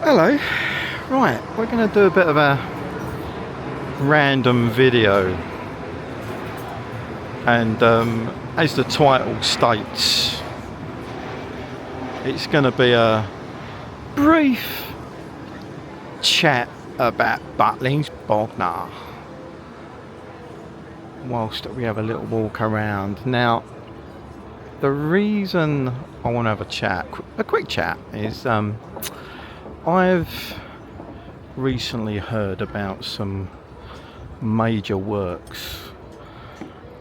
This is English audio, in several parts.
Hello. Right, we're going to do a bit of a random video, and as the title states, it's going to be a brief chat about Butlins, Bognor, whilst we have a little walk around. Now, the reason I want to have a quick chat, is I've recently heard about some major works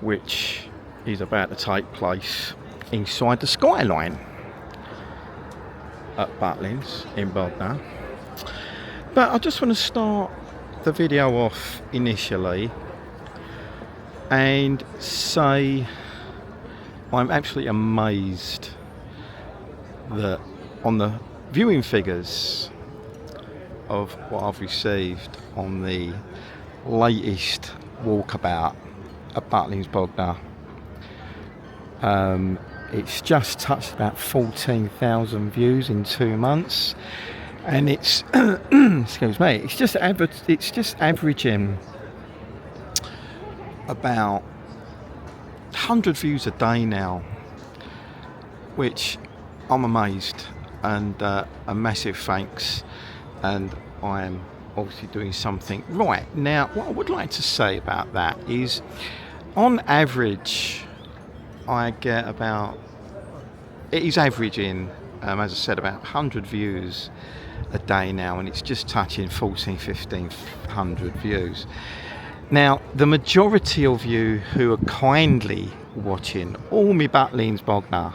which is about to take place inside the skyline at Butlins in Bognor. But I just want to start the video off initially and say I'm absolutely amazed that on the viewing figures of what I've received on the latest walkabout at Butlins, Bognor, it's just touched about 14,000 views in 2 months, and it's excuse me, it's just averaging about 100 views a day now, which I'm amazed, and a massive thanks. And I am obviously doing something right. Now, what I would like to say about that is, on average, I get about, it is averaging, as I said, about 100 views a day now, and it's just touching 1,500 views. Now, the majority of you who are kindly watching all my Butlins Bognor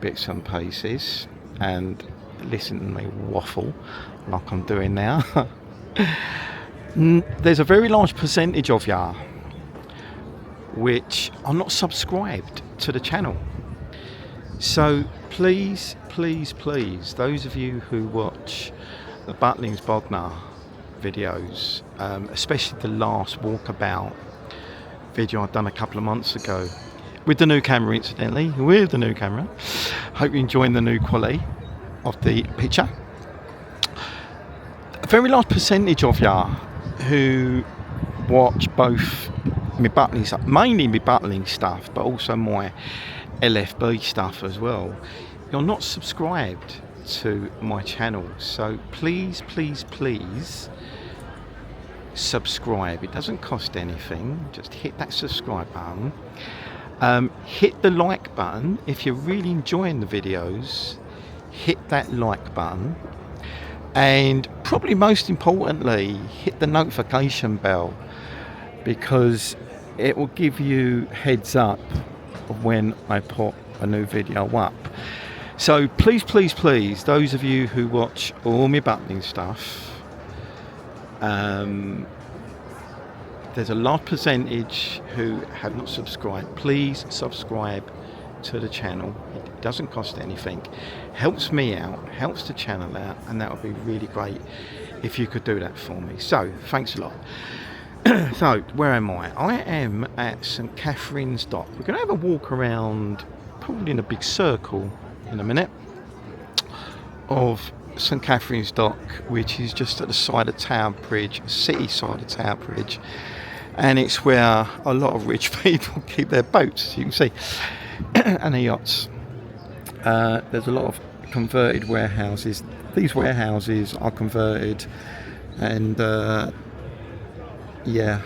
bits and pieces and listen to me waffle like I'm doing now, there's a very large percentage of ya which are not subscribed to the channel. So please, those of you who watch the Butlins Bognor videos, especially the last walkabout video I've done a couple of months ago with the new camera, incidentally, hope you're enjoying the new quality of the picture. A very large percentage of ya who watch both my Butlins, mainly my Butlins stuff, but also my LFB stuff as well, you're not subscribed to my channel. So please subscribe. It doesn't cost anything. Just hit that subscribe button. Hit the like button if you're really enjoying the videos. Hit that like button, and probably most importantly, hit the notification bell, because it will give you heads up of when I put a new video up. So please, those of you who watch all my Butlins stuff, there's a large percentage who have not subscribed. Please subscribe to the channel. It doesn't cost anything, helps me out, helps the channel out, and that would be really great if you could do that for me. So thanks a lot. So where am I? I am at St Catherine's Dock. We're going to have a walk around, probably in a big circle in a minute, of St Catherine's Dock, which is just at the side of Tower Bridge, city side of Tower Bridge, and it's where a lot of rich people keep their boats, you can see, and their yachts. There's a lot of converted warehouses. These warehouses are converted, and yeah,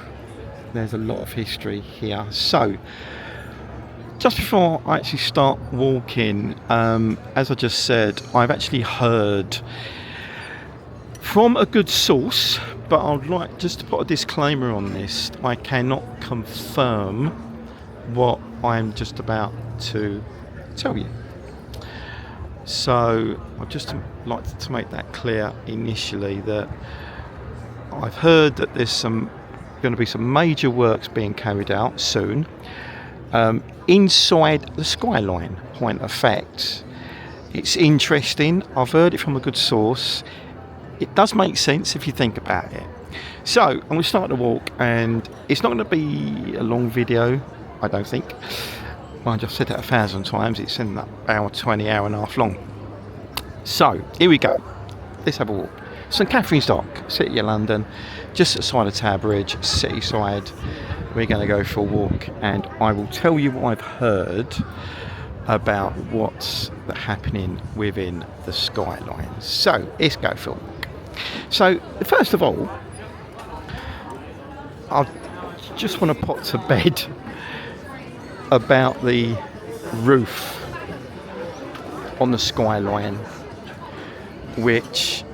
there's a lot of history here. So just before I actually start walking, as I just said, I've actually heard from a good source, but I'd like just to put a disclaimer on this. I cannot confirm what I'm just about to tell you. So I'd just like to make that clear initially, that I've heard that there's going to be some major works being carried out soon inside the skyline. Point of fact, it's interesting. I've heard it from a good source. It does make sense if you think about it. So I'm going to start the walk, and it's not going to be a long video, I don't think. Well, I've said that 1,000 times. It's in that hour 20, hour and a half long. So here we go. let's have a walk. St Catherine's Dock, City of London, just outside of Tower Bridge, city side. We're going to go for a walk, and I will tell you what I've heard about what's happening within the skyline. So let's go for a walk. So first of all, I just want to put to bed about the roof on the skyline, which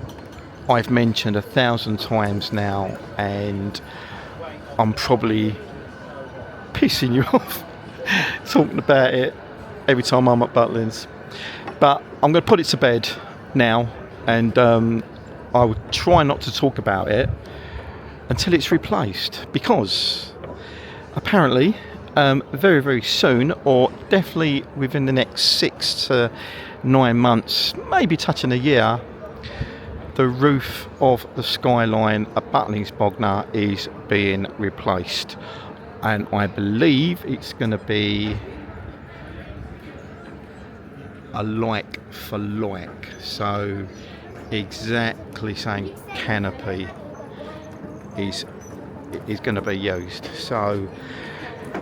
I've mentioned 1,000 times now, and I'm probably pissing you off talking about it every time I'm at Butlins. But I'm going to put it to bed now, and I will try not to talk about it until it's replaced, because apparently very, very soon, or definitely within the next 6 to 9 months, maybe touching a year, the roof of the skyline at Butlins Bognor is being replaced, and I believe it's going to be a like for like, so exactly same canopy is going to be used. So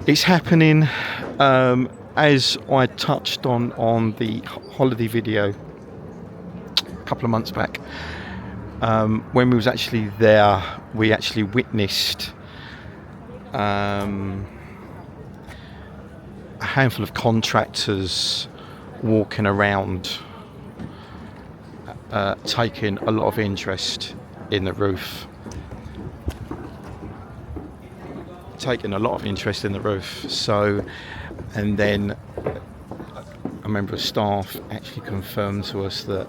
it's happening, as I touched on the holiday video a couple of months back. When we was actually there, we actually witnessed a handful of contractors walking around, taking a lot of interest in the roof. So, and then a member of staff actually confirmed to us that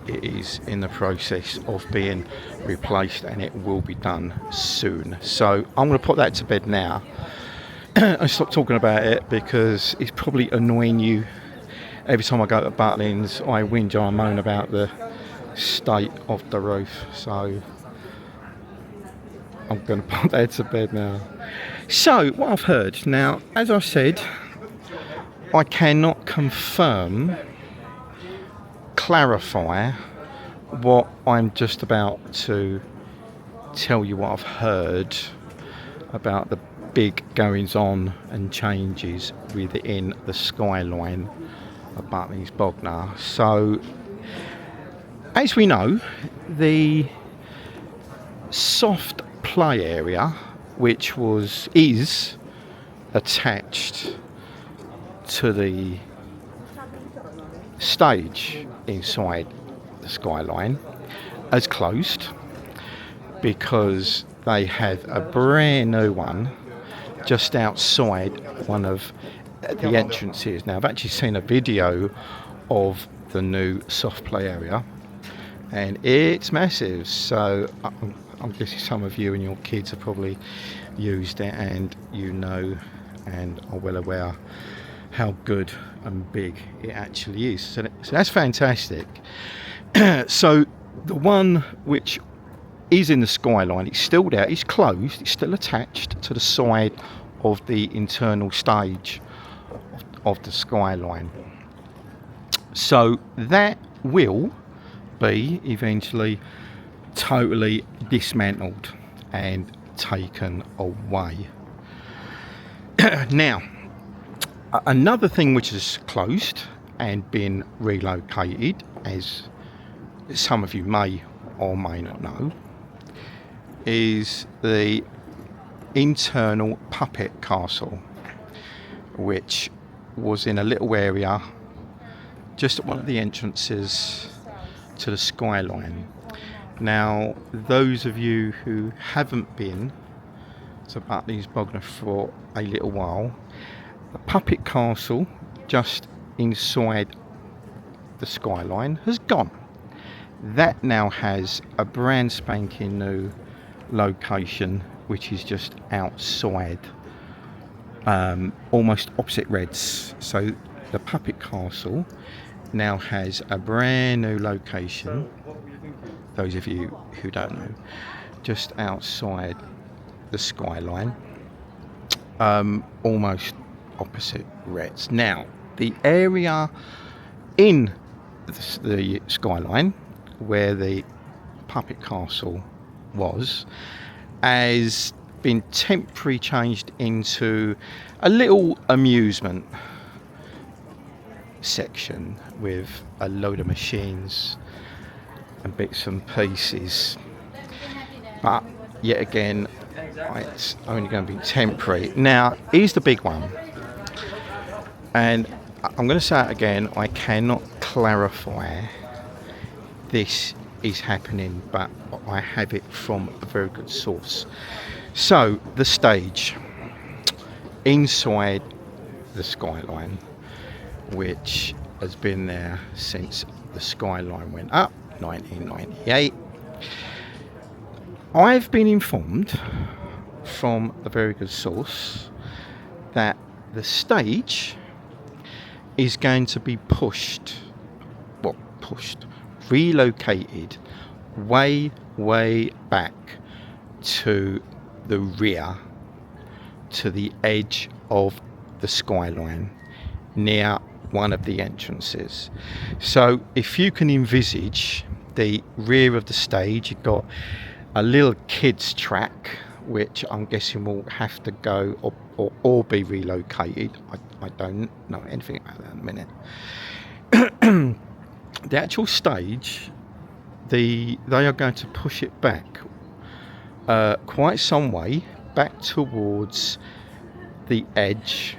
it is in the process of being replaced, and it will be done soon. So I'm going to put that to bed now. I stopped talking about it because it's probably annoying you. Every time I go to Butlins, I whinge and moan about the state of the roof. So I'm going to put that to bed now. So what I've heard now, as I said, I cannot confirm, clarify what I'm just about to tell you, what I've heard about the big goings on and changes within the skyline of Butlins Bognor. So as we know, the soft play area, which is attached to the stage inside the skyline, has closed because they have a brand new one just outside one of the entrances. Now I've actually seen a video of the new soft play area, and it's massive. So I'm guessing some of you and your kids have probably used it, and you know and are well aware how good and big it actually is. So that's fantastic. So the one which is in the skyline, it's still there, it's closed, it's still attached to the side of the internal stage of the skyline. So that will be eventually totally dismantled and taken away. Now, another thing which is closed and been relocated, as some of you may or may not know, is the internal puppet castle, which was in a little area just at one of the entrances to the skyline. Now, those of you who haven't been to Butlins Bognor for a little while, the puppet castle just inside the skyline has gone. That now has a brand spanking new location, which is just outside, almost opposite Reds. So the puppet castle now has a brand new location, those of you who don't know, just outside the skyline, almost opposite Reds. Now, the area in the skyline where the puppet castle was has been temporarily changed into a little amusement section with a load of machines and bits and pieces, but yet again it's only going to be temporary. Now here's the big one, and I'm going to say it again, I cannot clarify this is happening, but I have it from a very good source. So the stage inside the skyline, which has been there since the skyline went up 1998, I've been informed from a very good source that the stage is going to be relocated way back to the rear, to the edge of the skyline, near one of the entrances. So if you can envisage the rear of the stage, you've got a little kids track, which I'm guessing will have to go or be relocated. I don't know anything about that in a minute. The actual stage, they are going to push it back quite some way back towards the edge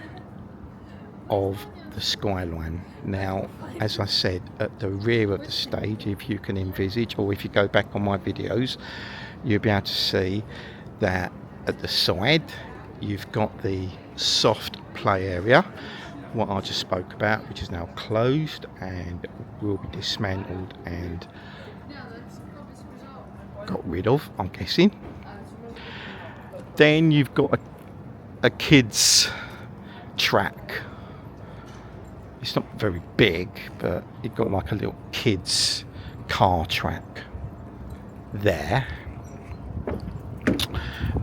of the skyline. Now, as I said, at the rear of the stage, if you can envisage, or if you go back on my videos, you'll be able to see that at the side you've got the soft play area, what I just spoke about, which is now closed and will be dismantled and got rid of, I'm guessing. Then you've got a kids track. It's not very big, but you've got like a little kids car track there.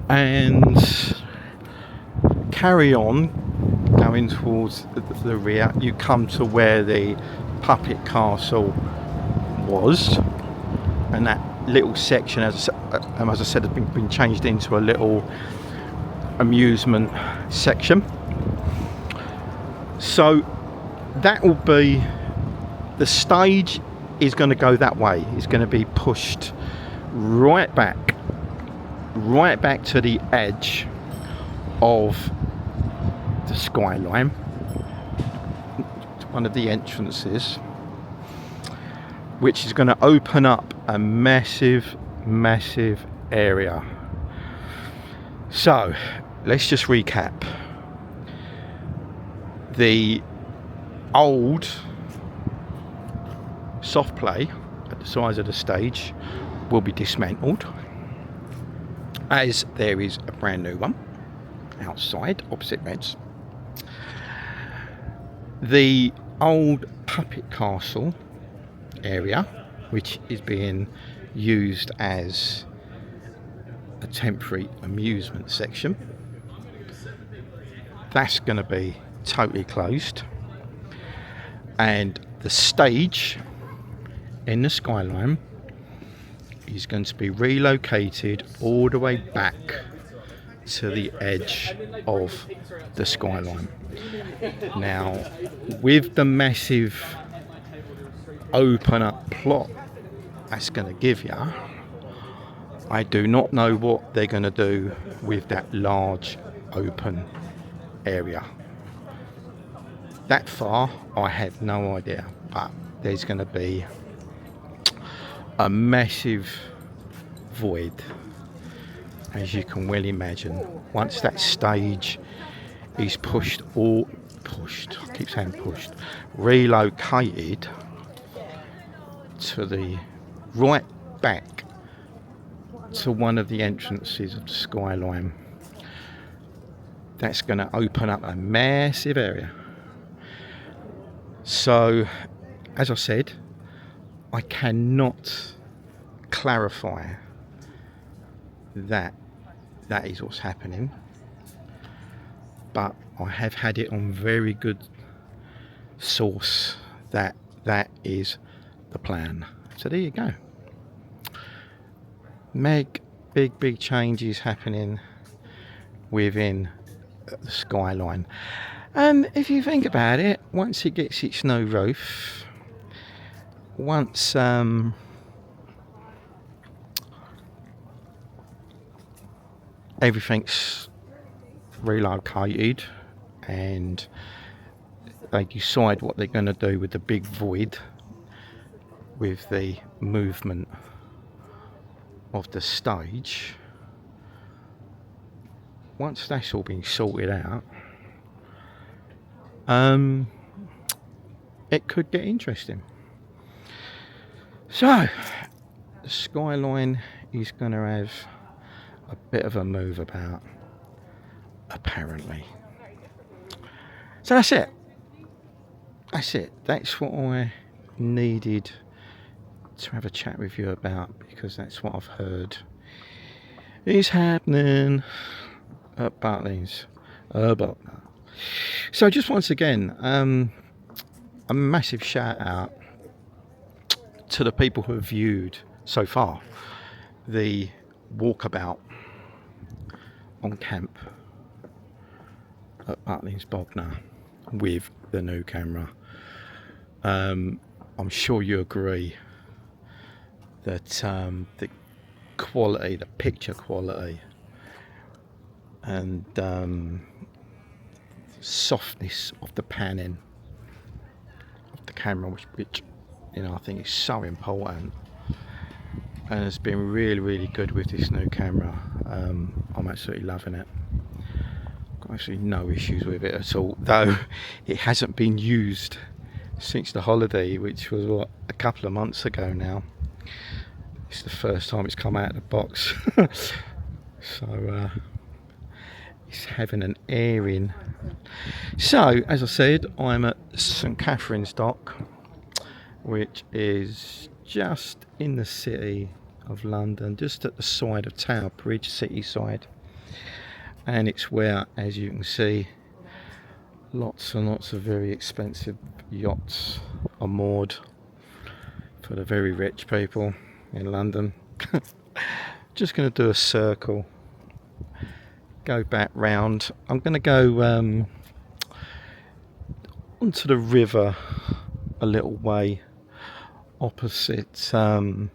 And carry on going towards the rear, you come to where the puppet castle was, and that little section, as I said, has been changed into a little amusement section. So that will be, the stage is going to go that way. It's going to be pushed right back to the edge of the skyline, one of the entrances, which is going to open up a massive area. So let's just recap. The old soft play at the size of the stage will be dismantled, as there is a brand new one outside opposite Reds. The old puppet castle area, which is being used as a temporary amusement section, that's going to be totally closed, and the stage in the skyline is going to be relocated all the way back to the edge of the skyline. Now, with the massive open up plot that's going to give you, I do not know what they're going to do with that large open area. That far I have no idea, but there's going to be a massive void, as you can well imagine, once that stage is relocated to the right back to one of the entrances of the skyline. That's going to open up a massive area. So, as I said, I cannot clarify that is what's happening, but I have had it on very good source that is the plan. So there you go. big changes happening within the skyline. And if you think about it, once it gets its new roof, once everything's relocated and they decide what they're going to do with the big void with the movement of the stage, once that's all been sorted out, it could get interesting. So the skyline is going to have a bit of a move about, apparently. So that's it. That's what I needed to have a chat with you about, because that's what I've heard is happening at Butlins. So just once again, a massive shout out to the people who have viewed so far the walkabout on camp at Butlins Bognor with the new camera. I'm sure you agree that the quality, the picture quality and softness of the panning of the camera, which you know I think is so important, and it's been really good with this new camera. I'm absolutely loving it. Got absolutely no issues with it at all, though it hasn't been used since the holiday, which was what, a couple of months ago now. It's the first time it's come out of the box. So it's having an airing. So as I said, I'm at St Catherine's Dock, which is just in the city of London, just at the side of Tower Bridge, city side, and it's where, as you can see, lots and lots of very expensive yachts are moored for the very rich people in London. Just going to do a circle, go back round. I'm going to go onto the river a little way opposite HMS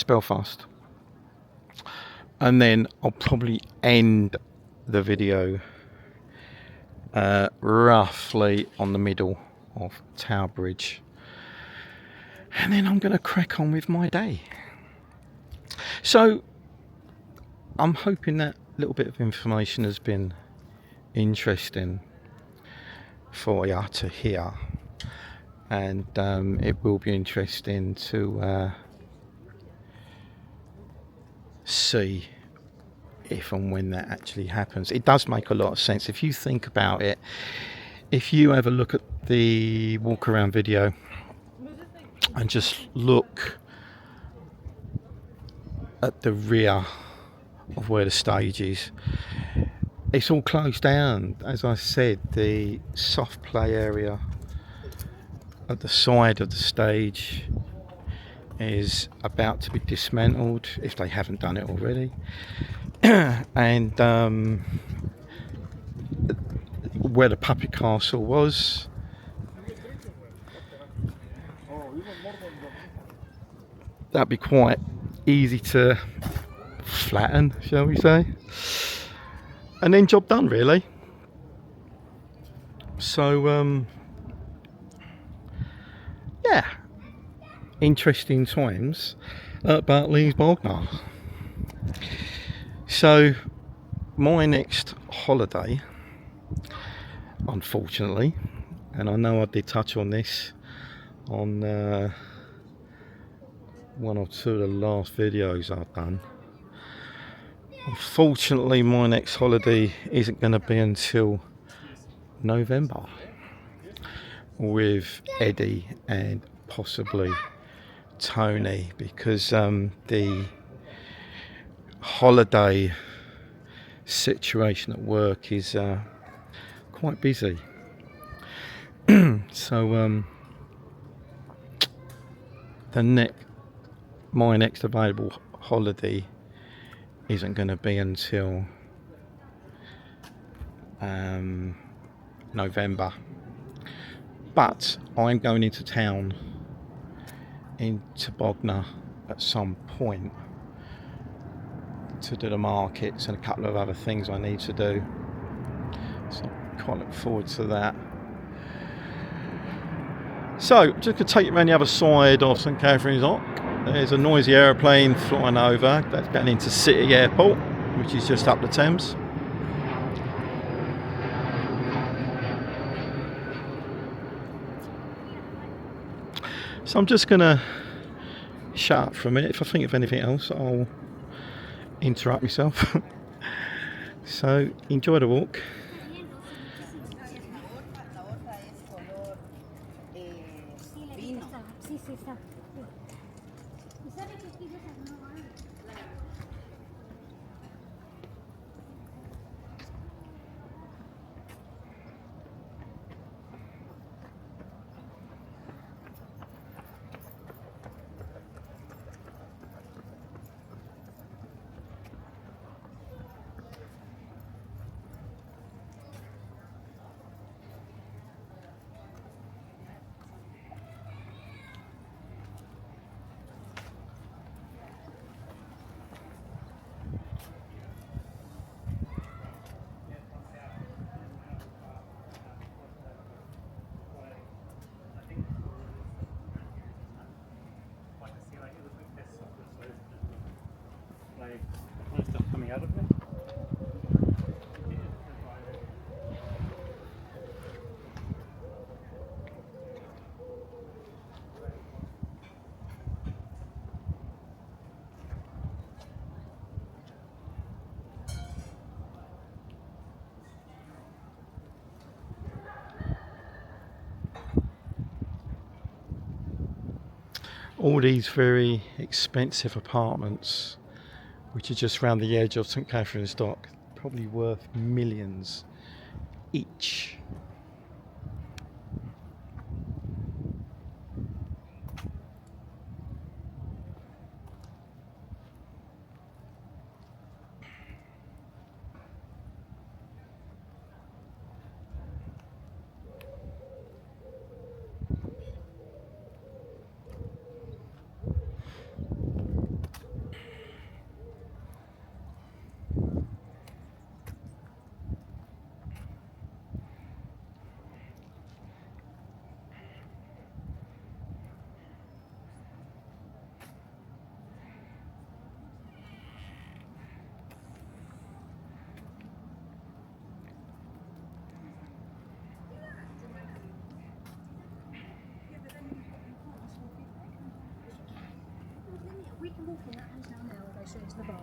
Belfast, and then I'll probably end the video roughly on the middle of Tower Bridge, and then I'm going to crack on with my day. So I'm hoping that little bit of information has been interesting for you to hear, and it will be interesting to see if and when that actually happens. It does make a lot of sense if you think about it. If you have a look at the walk around video and just look at the rear of where the stage is, it's all closed down. As I said, the soft play area at the side of the stage is about to be dismantled, if they haven't done it already. And where the puppet castle was, that'd be quite easy to flatten, shall we say, and then job done, really. So yeah, interesting times at Butlins Bognor. So my next holiday, unfortunately, and I know I did touch on this on one or two of the last videos I've done, unfortunately my next holiday isn't going to be until November with Eddie and possibly Tony, because the holiday situation at work is quite busy. So the next my next available holiday isn't going to be until November, but I'm going into town into Bognor at some point to do the markets and a couple of other things I need to do, so I quite look forward to that. So just going to take you around the other side of St Catherine's Dock. There's a noisy aeroplane flying over. That's going into City Airport, which is just up the Thames. So I'm just going to shut up for a minute. If I think of anything else, I'll interrupt myself. So enjoy the walk. Stuff coming out of it. All these very expensive apartments, which are just around the edge of St Catherine's Dock, probably worth millions each. We can walk in that house down there or go straight to the bar.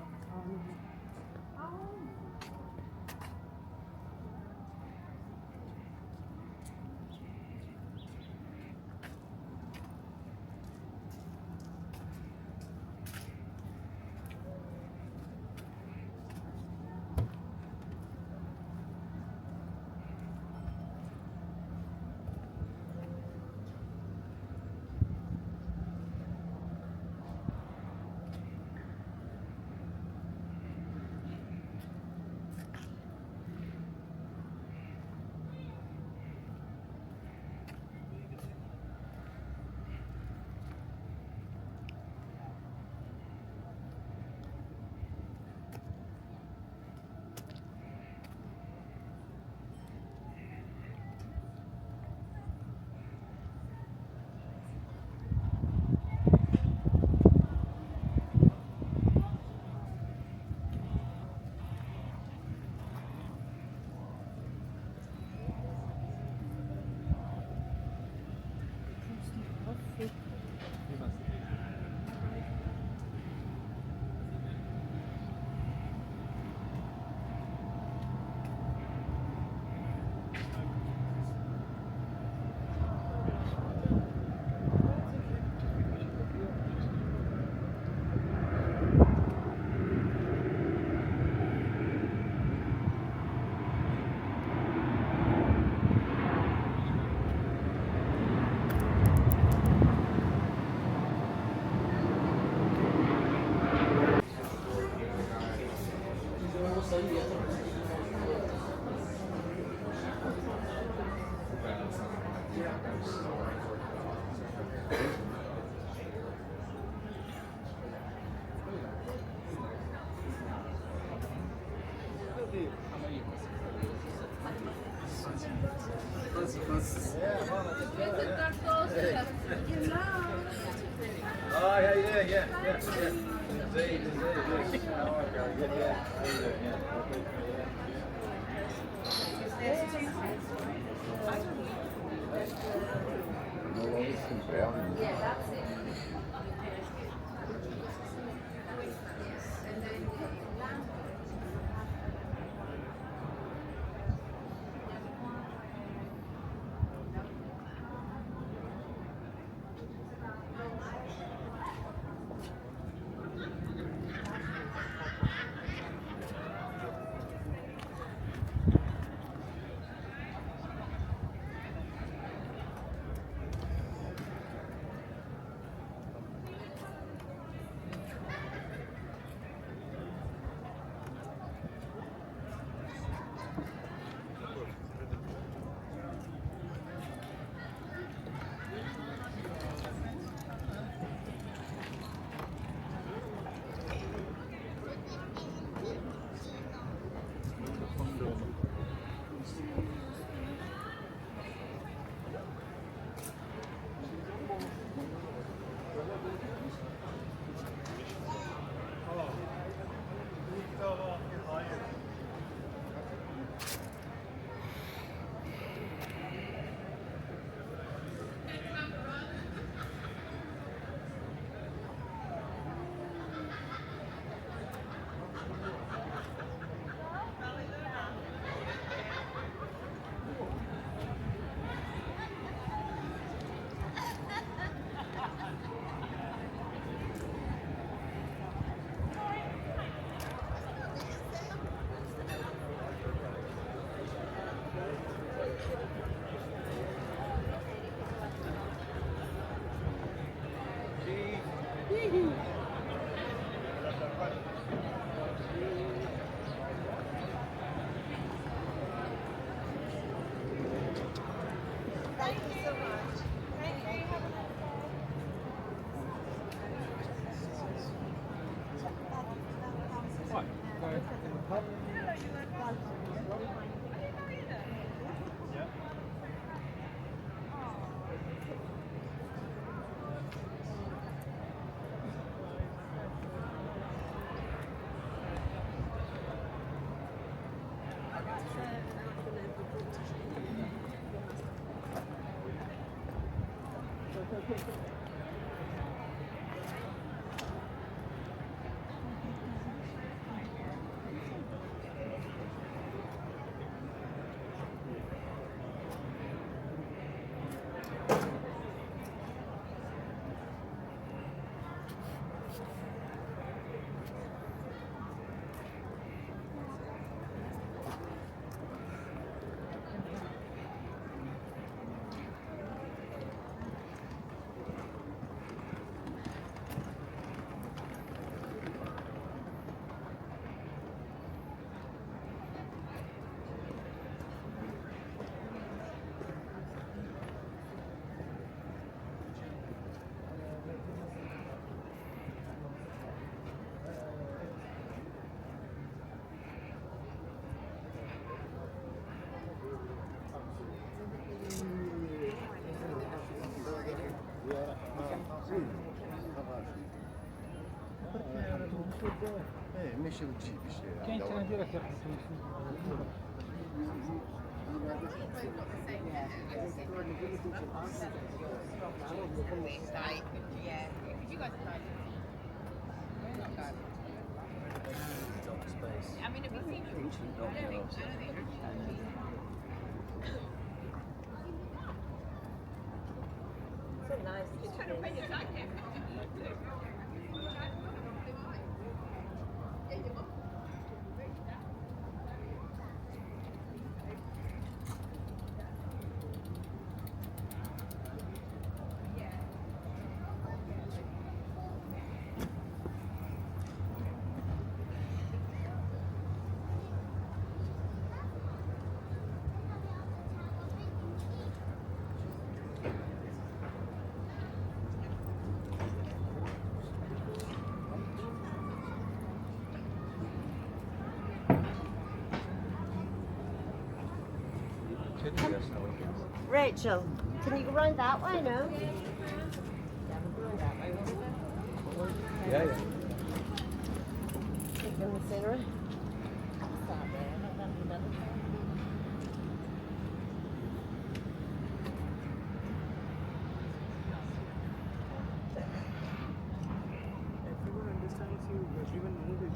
Oh, yeah. Indeed. Oh, okay, yeah. How you doing? Mexe o tipo, Quem te na dire che I mean, have you seen I don't think So nice. she's trying to pay your time. Rachel, can you go round that way, no? Yeah, we'll go round that way, won't we? Yeah, yeah. Take in the scenery. What's that there? Not that in the middle. Everyone understands you. Everyone knows it.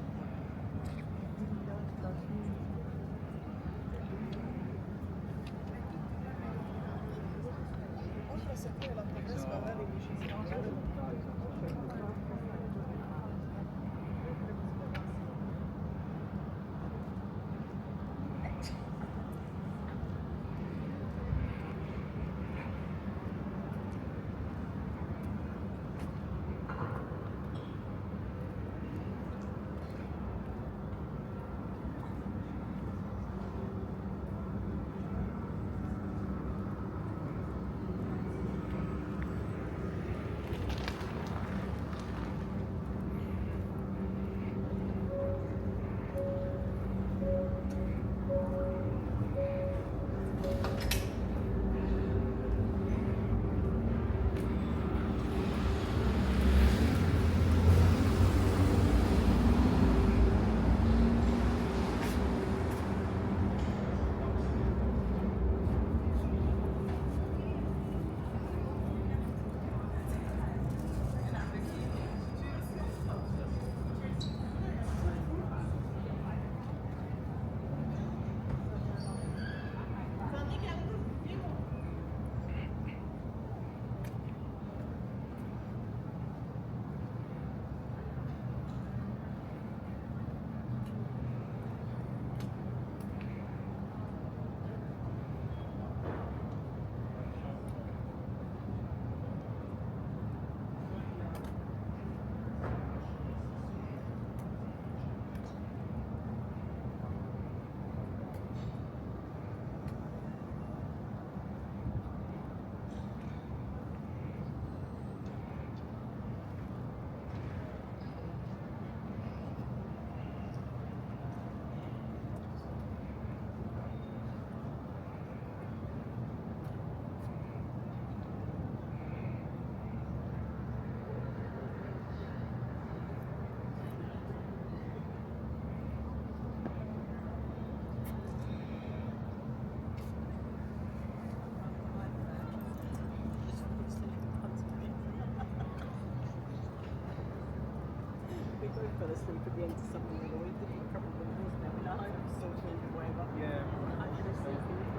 Fell asleep at the end of something the other week, didn't we? A couple of windows and every night. I was so keen to wave up. Yeah. I fell asleep.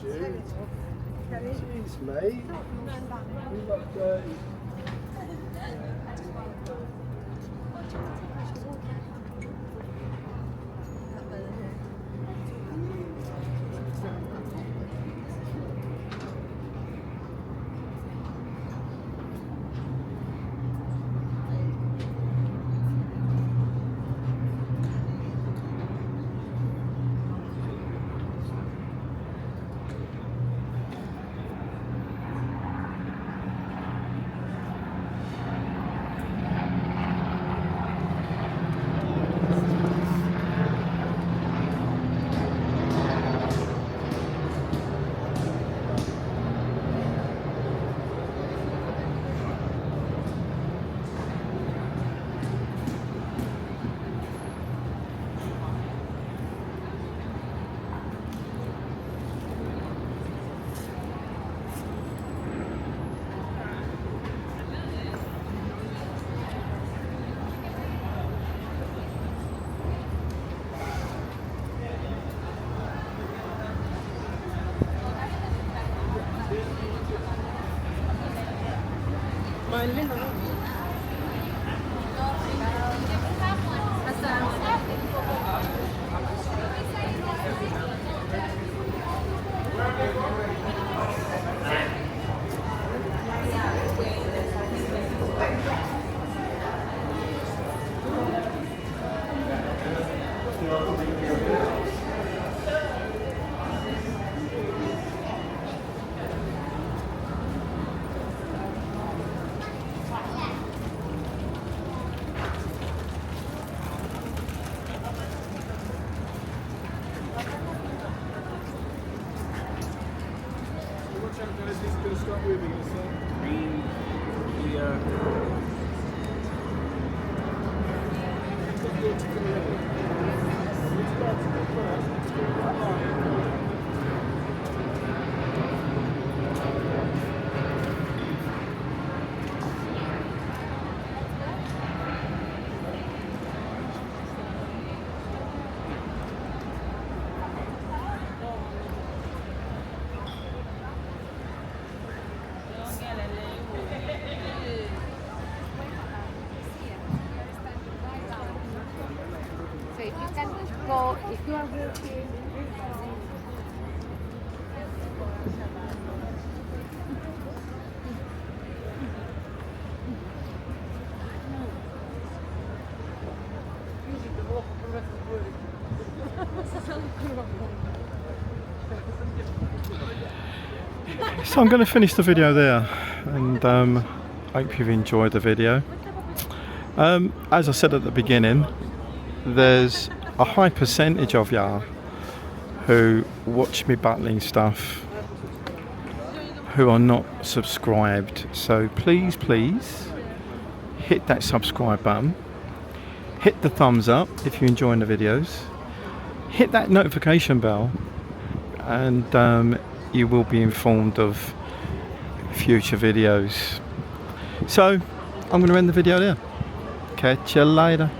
Jeez, mate. You look dirty. So if you can go, if you are walking. So I'm going to finish the video there, and hope you've enjoyed the video. As I said at the beginning, there's a high percentage of y'all who watch me Butlins stuff who are not subscribed, so please hit that subscribe button, hit the thumbs up if you're enjoying the videos, hit that notification bell, and you will be informed of future videos. So I'm going to end the video there. Catch you later.